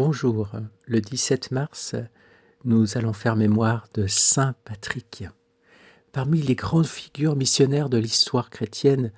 Bonjour, le 17 mars, nous allons faire mémoire de Saint Patrick. Parmi les grandes figures missionnaires de l'histoire chrétienne,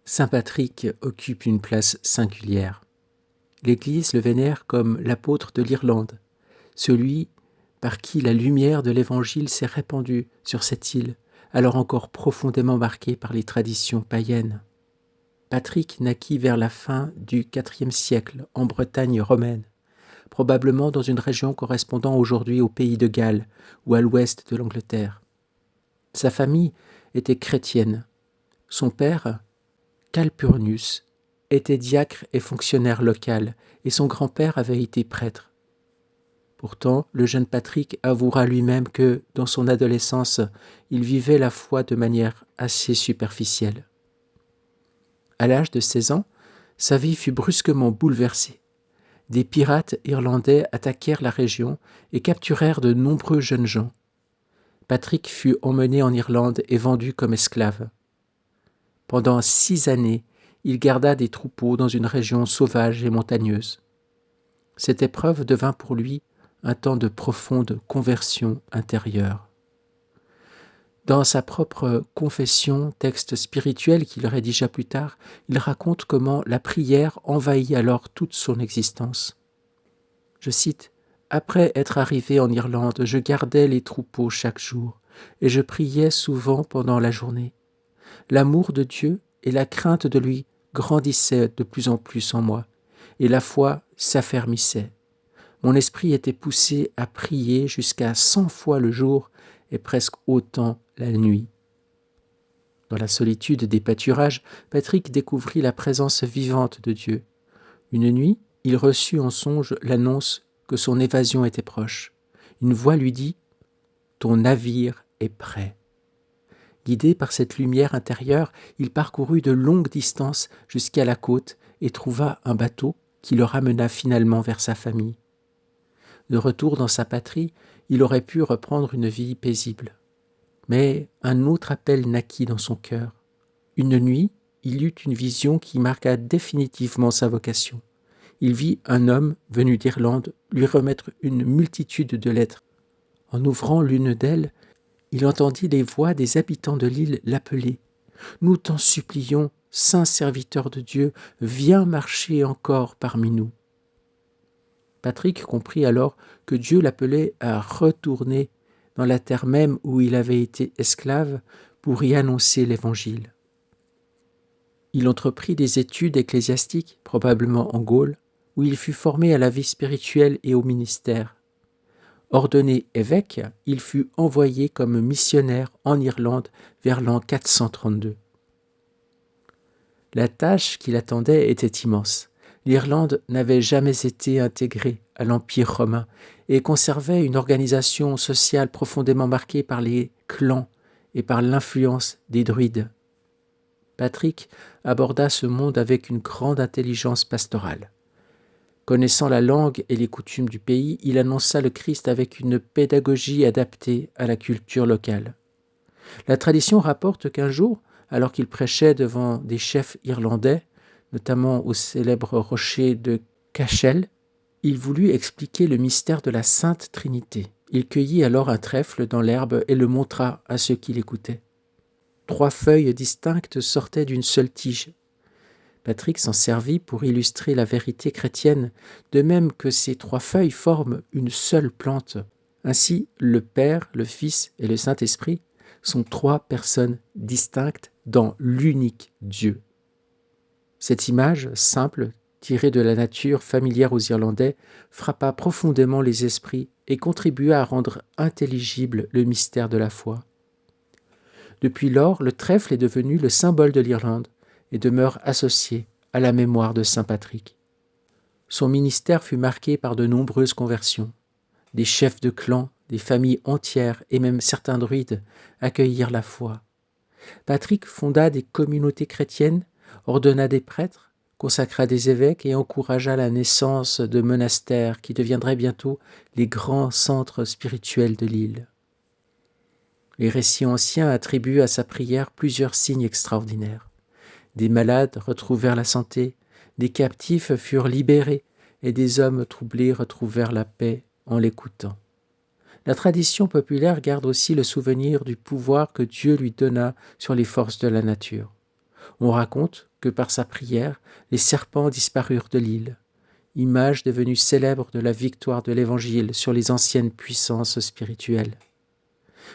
Saint Patrick occupe une place singulière. l'Église le vénère comme l'apôtre de l'Irlande, celui par qui la lumière de l'Évangile s'est répandue sur cette île, alors encore profondément marquée par les traditions païennes. Patrick naquit vers la fin du IVe siècle en Bretagne romaine, probablement dans une région correspondant aujourd'hui au pays de Galles ou à l'ouest de l'Angleterre. Sa famille était chrétienne. Son père, Calpurnius, était diacre et fonctionnaire local, et son grand-père avait été prêtre. Pourtant, le jeune Patrick avouera lui-même que, dans son adolescence, il vivait la foi de manière assez superficielle. À l'âge de 16 ans, sa vie fut brusquement bouleversée. Des pirates irlandais attaquèrent la région et capturèrent de nombreux jeunes gens. Patrick fut emmené en Irlande et vendu comme esclave. Pendant 6 années, il garda des troupeaux dans une région sauvage et montagneuse. Cette épreuve devint pour lui un temps de profonde conversion intérieure. Dans sa propre confession, texte spirituel qu'il rédigea plus tard, il raconte comment la prière envahit alors toute son existence. Je cite, « Après être arrivé en Irlande, je gardais les troupeaux chaque jour, et je priais souvent pendant la journée. L'amour de Dieu et la crainte de lui grandissaient de plus en plus en moi, et la foi s'affermissait. Mon esprit était poussé à prier jusqu'à 100 fois le jour et presque autant la nuit. » Dans la solitude des pâturages, Patrick découvrit la présence vivante de Dieu. Une nuit, il reçut en songe l'annonce que son évasion était proche. Une voix lui dit « Ton navire est prêt ». Guidé par cette lumière intérieure, il parcourut de longues distances jusqu'à la côte et trouva un bateau qui le ramena finalement vers sa famille. De retour dans sa patrie, il aurait pu reprendre une vie paisible. Mais un autre appel naquit dans son cœur. Une nuit, il eut une vision qui marqua définitivement sa vocation. Il vit un homme venu d'Irlande lui remettre une multitude de lettres. En ouvrant l'une d'elles, il entendit les voix des habitants de l'île l'appeler. « Nous t'en supplions, saint serviteur de Dieu, viens marcher encore parmi nous. » Patrick comprit alors que Dieu l'appelait à retourner dans la terre même où il avait été esclave pour y annoncer l'Évangile. Il entreprit des études ecclésiastiques, probablement en Gaule, où il fut formé à la vie spirituelle et au ministère. Ordonné évêque, il fut envoyé comme missionnaire en Irlande vers l'an 432. La tâche qui l'attendait était immense. L'Irlande n'avait jamais été intégrée à l'Empire romain et conservait une organisation sociale profondément marquée par les clans et par l'influence des druides. Patrick aborda ce monde avec une grande intelligence pastorale. Connaissant la langue et les coutumes du pays, il annonça le Christ avec une pédagogie adaptée à la culture locale. La tradition rapporte qu'un jour, alors qu'il prêchait devant des chefs irlandais, notamment au célèbre rocher de Cashel, il voulut expliquer le mystère de la Sainte Trinité. Il cueillit alors un trèfle dans l'herbe et le montra à ceux qui l'écoutaient. 3 feuilles distinctes sortaient d'une seule tige. Patrick s'en servit pour illustrer la vérité chrétienne, de même que ces 3 feuilles forment une seule plante. Ainsi, le Père, le Fils et le Saint-Esprit sont 3 personnes distinctes dans l'unique Dieu. Cette image simple, tirée de la nature familière aux Irlandais, frappa profondément les esprits et contribua à rendre intelligible le mystère de la foi. Depuis lors, le trèfle est devenu le symbole de l'Irlande et demeure associé à la mémoire de saint Patrick. Son ministère fut marqué par de nombreuses conversions. Des chefs de clan, des familles entières et même certains druides accueillirent la foi. Patrick fonda des communautés chrétiennes, ordonna des prêtres, consacra des évêques et encouragea la naissance de monastères qui deviendraient bientôt les grands centres spirituels de l'île. Les récits anciens attribuent à sa prière plusieurs signes extraordinaires. Des malades retrouvèrent la santé, des captifs furent libérés et des hommes troublés retrouvèrent la paix en l'écoutant. La tradition populaire garde aussi le souvenir du pouvoir que Dieu lui donna sur les forces de la nature. On raconte que par sa prière, les serpents disparurent de l'île, image devenue célèbre de la victoire de l'Évangile sur les anciennes puissances spirituelles.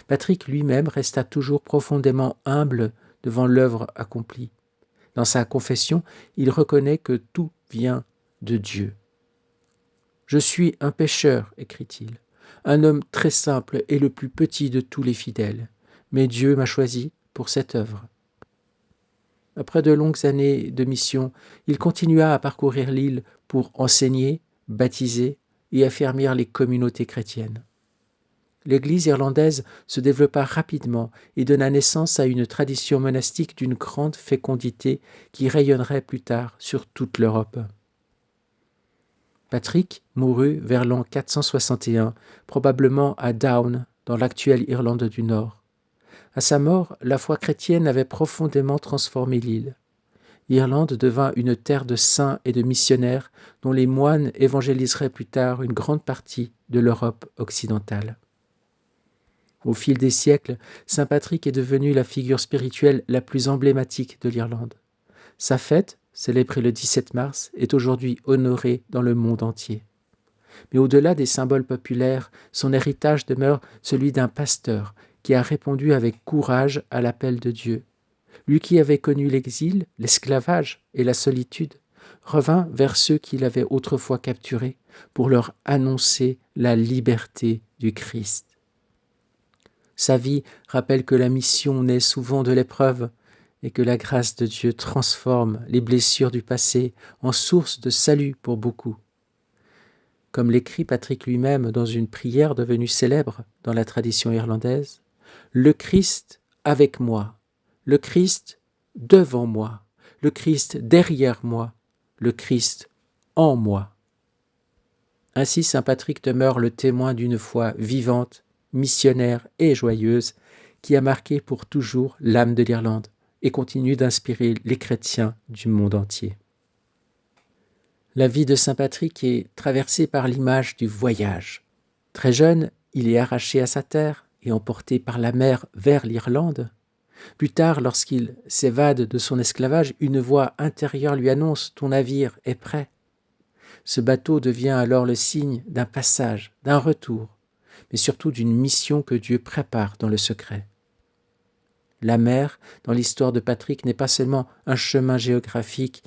Patrick lui-même resta toujours profondément humble devant l'œuvre accomplie. Dans sa confession, il reconnaît que tout vient de Dieu. « Je suis un pécheur », écrit-il, « un homme très simple et le plus petit de tous les fidèles, mais Dieu m'a choisi pour cette œuvre. » Après de longues années de mission, il continua à parcourir l'île pour enseigner, baptiser et affermir les communautés chrétiennes. L'Église irlandaise se développa rapidement et donna naissance à une tradition monastique d'une grande fécondité qui rayonnerait plus tard sur toute l'Europe. Patrick mourut vers l'an 461, probablement à Down, dans l'actuelle Irlande du Nord. À sa mort, la foi chrétienne avait profondément transformé l'île. L'Irlande devint une terre de saints et de missionnaires dont les moines évangéliseraient plus tard une grande partie de l'Europe occidentale. Au fil des siècles, saint Patrick est devenu la figure spirituelle la plus emblématique de l'Irlande. Sa fête, célébrée le 17 mars, est aujourd'hui honorée dans le monde entier. Mais au-delà des symboles populaires, son héritage demeure celui d'un pasteur qui a répondu avec courage à l'appel de Dieu. Lui qui avait connu l'exil, l'esclavage et la solitude, revint vers ceux qu'il avait autrefois capturés pour leur annoncer la liberté du Christ. Sa vie rappelle que la mission naît souvent de l'épreuve et que la grâce de Dieu transforme les blessures du passé en source de salut pour beaucoup. Comme l'écrit Patrick lui-même dans une prière devenue célèbre dans la tradition irlandaise, « Le Christ avec moi, le Christ devant moi, le Christ derrière moi, le Christ en moi. » Ainsi, saint Patrick demeure le témoin d'une foi vivante, missionnaire et joyeuse qui a marqué pour toujours l'âme de l'Irlande et continue d'inspirer les chrétiens du monde entier. La vie de saint Patrick est traversée par l'image du voyage. Très jeune, il est arraché à sa terre et emporté par la mer vers l'Irlande. Plus tard, lorsqu'il s'évade de son esclavage, une voix intérieure lui annonce « Ton navire est prêt ». Ce bateau devient alors le signe d'un passage, d'un retour, mais surtout d'une mission que Dieu prépare dans le secret. La mer, dans l'histoire de Patrick, n'est pas seulement un chemin géographique,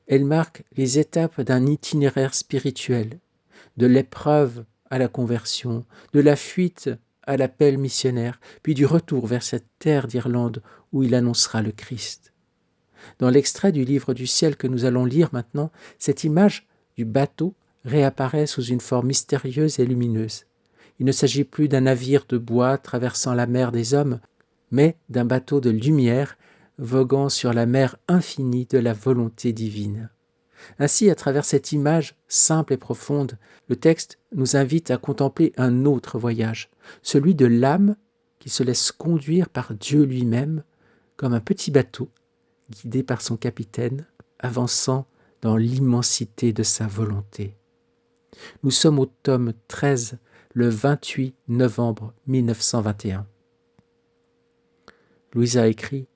elle marque les étapes d'un itinéraire spirituel, de l'épreuve à la conversion, de la fuite à l'appel missionnaire, puis du retour vers cette terre d'Irlande où il annoncera le Christ. Dans l'extrait du livre du ciel que nous allons lire maintenant, cette image du bateau réapparaît sous une forme mystérieuse et lumineuse. Il ne s'agit plus d'un navire de bois traversant la mer des hommes, mais d'un bateau de lumière voguant sur la mer infinie de la volonté divine. Ainsi, à travers cette image simple et profonde, le texte nous invite à contempler un autre voyage, celui de l'âme qui se laisse conduire par Dieu lui-même, comme un petit bateau, guidé par son capitaine, avançant dans l'immensité de sa volonté. Nous sommes au tome 13, le 28 novembre 1921. Louisa écrit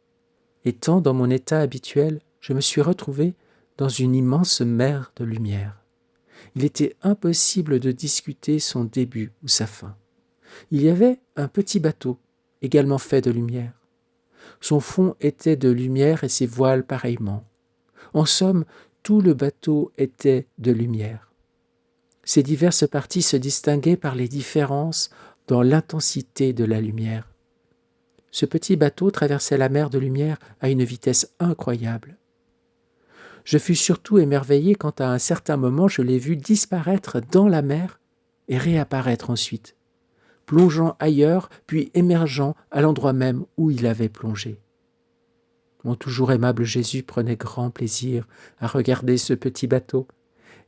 « Étant dans mon état habituel, je me suis retrouvé dans une immense mer de lumière. Il était impossible de discuter son début ou sa fin. Il y avait un petit bateau, également fait de lumière. Son fond était de lumière et ses voiles pareillement. En somme, tout le bateau était de lumière. Ces diverses parties se distinguaient par les différences dans l'intensité de la lumière. Ce petit bateau traversait la mer de lumière à une vitesse incroyable. Je fus surtout émerveillé quand à un certain moment je l'ai vu disparaître dans la mer et réapparaître ensuite, plongeant ailleurs puis émergeant à l'endroit même où il avait plongé. Mon toujours aimable Jésus prenait grand plaisir à regarder ce petit bateau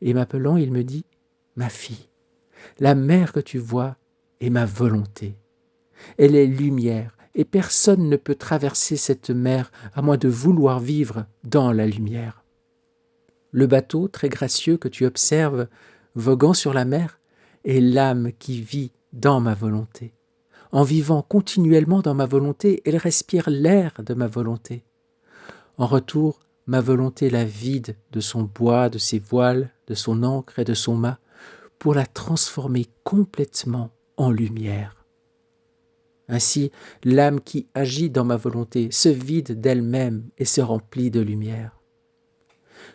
et m'appelant, il me dit « Ma fille, la mer que tu vois est ma volonté. Elle est lumière et personne ne peut traverser cette mer à moins de vouloir vivre dans la lumière. » Le bateau, très gracieux, que tu observes, voguant sur la mer, est l'âme qui vit dans ma volonté. En vivant continuellement dans ma volonté, elle respire l'air de ma volonté. En retour, ma volonté la vide de son bois, de ses voiles, de son ancre et de son mât, pour la transformer complètement en lumière. Ainsi, l'âme qui agit dans ma volonté se vide d'elle-même et se remplit de lumière.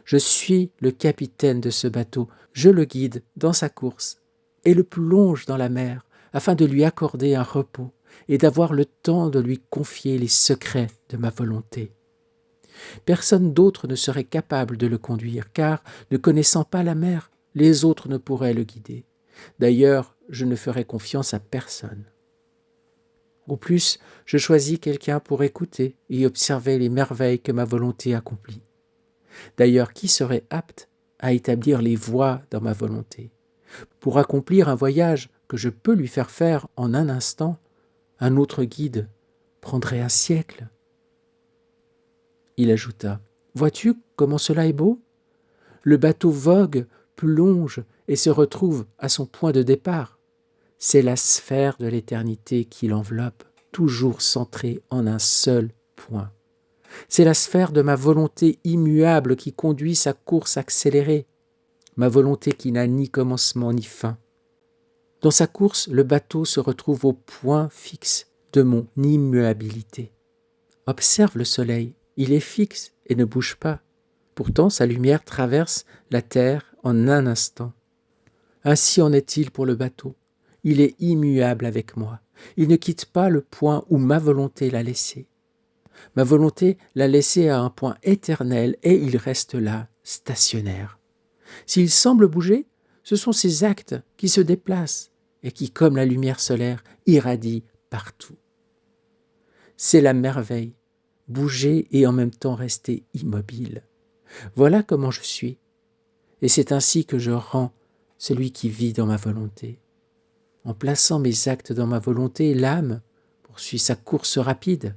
Je suis le capitaine de ce bateau, je le guide dans sa course et le plonge dans la mer afin de lui accorder un repos et d'avoir le temps de lui confier les secrets de ma volonté. Personne d'autre ne serait capable de le conduire, car, ne connaissant pas la mer, les autres ne pourraient le guider. D'ailleurs, je ne ferai confiance à personne. Au plus, je choisis quelqu'un pour écouter et observer les merveilles que ma volonté accomplit. D'ailleurs, qui serait apte à établir les voies dans ma volonté? Pour accomplir un voyage que je peux lui faire faire en un instant, un autre guide prendrait un siècle. Il ajouta, « Vois-tu comment cela est beau? Le bateau vogue, plonge et se retrouve à son point de départ. C'est la sphère de l'éternité qui l'enveloppe, toujours centrée en un seul point. C'est la sphère de ma volonté immuable qui conduit sa course accélérée, ma volonté qui n'a ni commencement ni fin. Dans sa course, le bateau se retrouve au point fixe de mon immuabilité. Observe le soleil, il est fixe et ne bouge pas. Pourtant, sa lumière traverse la terre en un instant. Ainsi en est-il pour le bateau. Il est immuable avec moi. Il ne quitte pas le point où ma volonté l'a laissé. Ma volonté l'a laissé à un point éternel et il reste là, stationnaire. S'il semble bouger, ce sont ses actes qui se déplacent et qui, comme la lumière solaire, irradient partout. C'est la merveille, bouger et en même temps rester immobile. Voilà comment je suis, et c'est ainsi que je rends celui qui vit dans ma volonté. En plaçant mes actes dans ma volonté, l'âme poursuit sa course rapide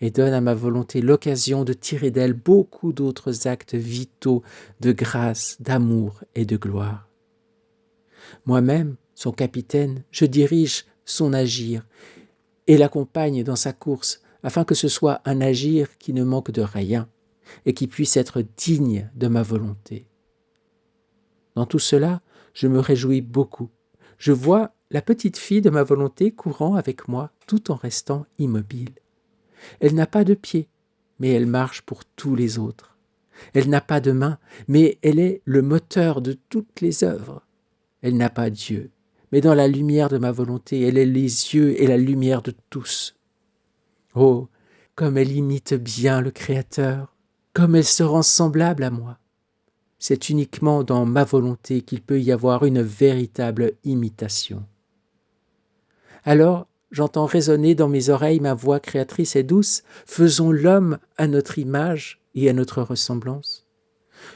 et donne à ma volonté l'occasion de tirer d'elle beaucoup d'autres actes vitaux de grâce, d'amour et de gloire. Moi-même, son capitaine, je dirige son agir et l'accompagne dans sa course afin que ce soit un agir qui ne manque de rien et qui puisse être digne de ma volonté. Dans tout cela, je me réjouis beaucoup. Je vois la petite fille de ma volonté courant avec moi tout en restant immobile. Elle n'a pas de pieds, mais elle marche pour tous les autres. Elle n'a pas de mains, mais elle est le moteur de toutes les œuvres. Elle n'a pas d'yeux, mais dans la lumière de ma volonté, elle est les yeux et la lumière de tous. Oh, comme elle imite bien le Créateur, comme elle se rend semblable à moi. C'est uniquement dans ma volonté qu'il peut y avoir une véritable imitation. Alors, j'entends résonner dans mes oreilles ma voix créatrice et douce, « Faisons l'homme à notre image et à notre ressemblance. »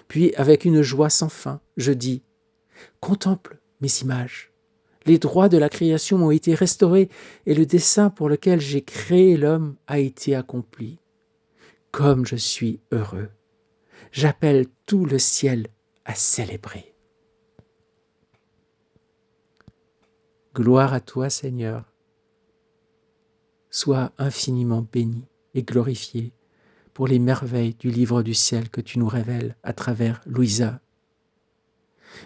Puis, avec une joie sans fin, je dis, « Contemple mes images. Les droits de la création ont été restaurés et le dessein pour lequel j'ai créé l'homme a été accompli. Comme je suis heureux. J'appelle tout le ciel à célébrer. » Gloire à toi, Seigneur. Sois infiniment béni et glorifié pour les merveilles du livre du ciel que tu nous révèles à travers Louisa.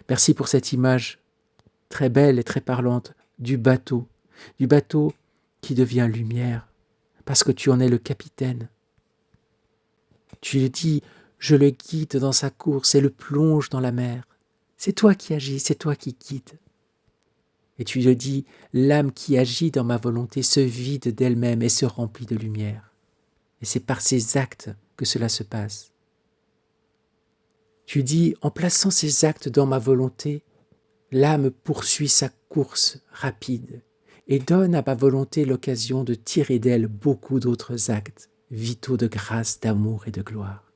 Merci pour cette image très belle et très parlante du bateau qui devient lumière, parce que tu en es le capitaine. Tu le dis, je le guide dans sa course et le plonge dans la mer. C'est toi qui agis, c'est toi qui guides. Et tu le dis, l'âme qui agit dans ma volonté se vide d'elle-même et se remplit de lumière. Et c'est par ces actes que cela se passe. Tu dis, en plaçant ces actes dans ma volonté, l'âme poursuit sa course rapide et donne à ma volonté l'occasion de tirer d'elle beaucoup d'autres actes vitaux de grâce, d'amour et de gloire.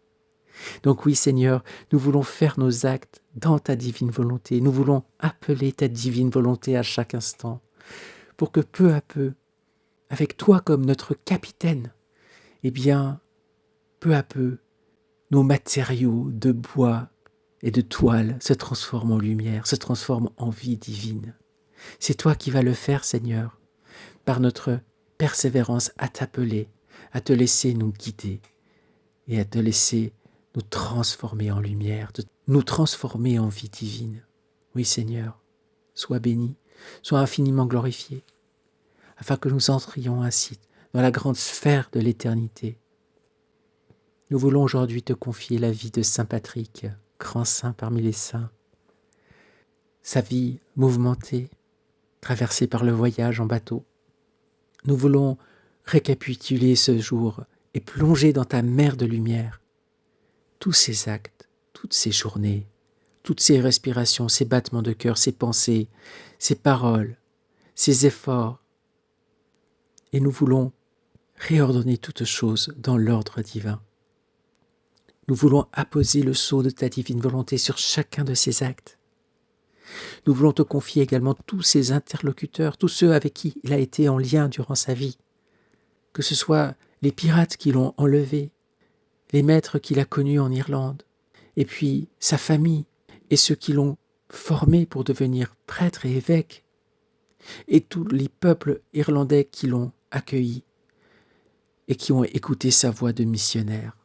Donc oui, Seigneur, nous voulons faire nos actes dans ta divine volonté. Nous voulons appeler ta divine volonté à chaque instant pour que peu à peu, avec toi comme notre capitaine, eh bien, peu à peu, nos matériaux de bois et de toile se transforme en lumière, se transforme en vie divine. C'est toi qui vas le faire, Seigneur, par notre persévérance à t'appeler, à te laisser nous guider et à te laisser nous transformer en lumière, de nous transformer en vie divine. Oui, Seigneur, sois béni, sois infiniment glorifié, afin que nous entrions ainsi dans la grande sphère de l'éternité. Nous voulons aujourd'hui te confier la vie de Saint Patrick, grand saint parmi les saints. Sa vie mouvementée, traversée par le voyage en bateau. Nous voulons récapituler ce jour et plonger dans ta mer de lumière tous ces actes, toutes ces journées, toutes ces respirations, ces battements de cœur, ces pensées, ces paroles, ces efforts. Et nous voulons réordonner toutes choses dans l'ordre divin. Nous voulons apposer le sceau de ta divine volonté sur chacun de ces actes. Nous voulons te confier également tous ces interlocuteurs, tous ceux avec qui il a été en lien durant sa vie, que ce soit les pirates qui l'ont enlevé, les maîtres qu'il a connus en Irlande, et puis sa famille et ceux qui l'ont formé pour devenir prêtre et évêque, et tous les peuples irlandais qui l'ont accueilli et qui ont écouté sa voix de missionnaire,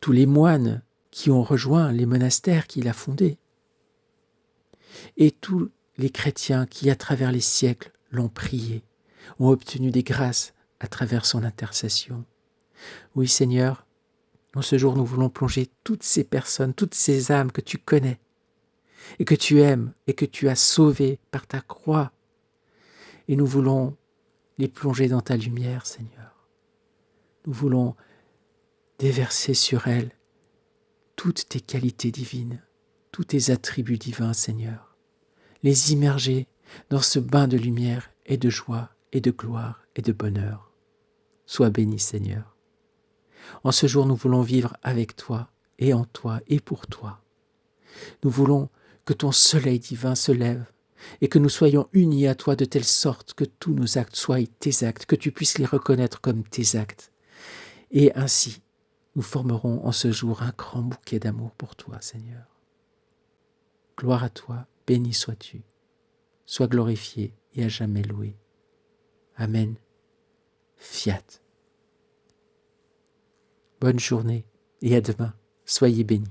tous les moines qui ont rejoint les monastères qu'il a fondés, et tous les chrétiens qui, à travers les siècles, l'ont prié, ont obtenu des grâces à travers son intercession. Oui, Seigneur, en ce jour, nous voulons plonger toutes ces personnes, toutes ces âmes que tu connais et que tu aimes et que tu as sauvées par ta croix. Et nous voulons les plonger dans ta lumière, Seigneur. Nous voulons déverser sur elles toutes tes qualités divines, tous tes attributs divins, Seigneur. Les immerger dans ce bain de lumière et de joie et de gloire et de bonheur. Sois béni, Seigneur. En ce jour, nous voulons vivre avec toi et en toi et pour toi. Nous voulons que ton soleil divin se lève et que nous soyons unis à toi de telle sorte que tous nos actes soient tes actes, que tu puisses les reconnaître comme tes actes. Et ainsi, nous formerons en ce jour un grand bouquet d'amour pour toi, Seigneur. Gloire à toi, béni sois-tu, sois glorifié et à jamais loué. Amen. Fiat. Bonne journée et à demain. Soyez bénis.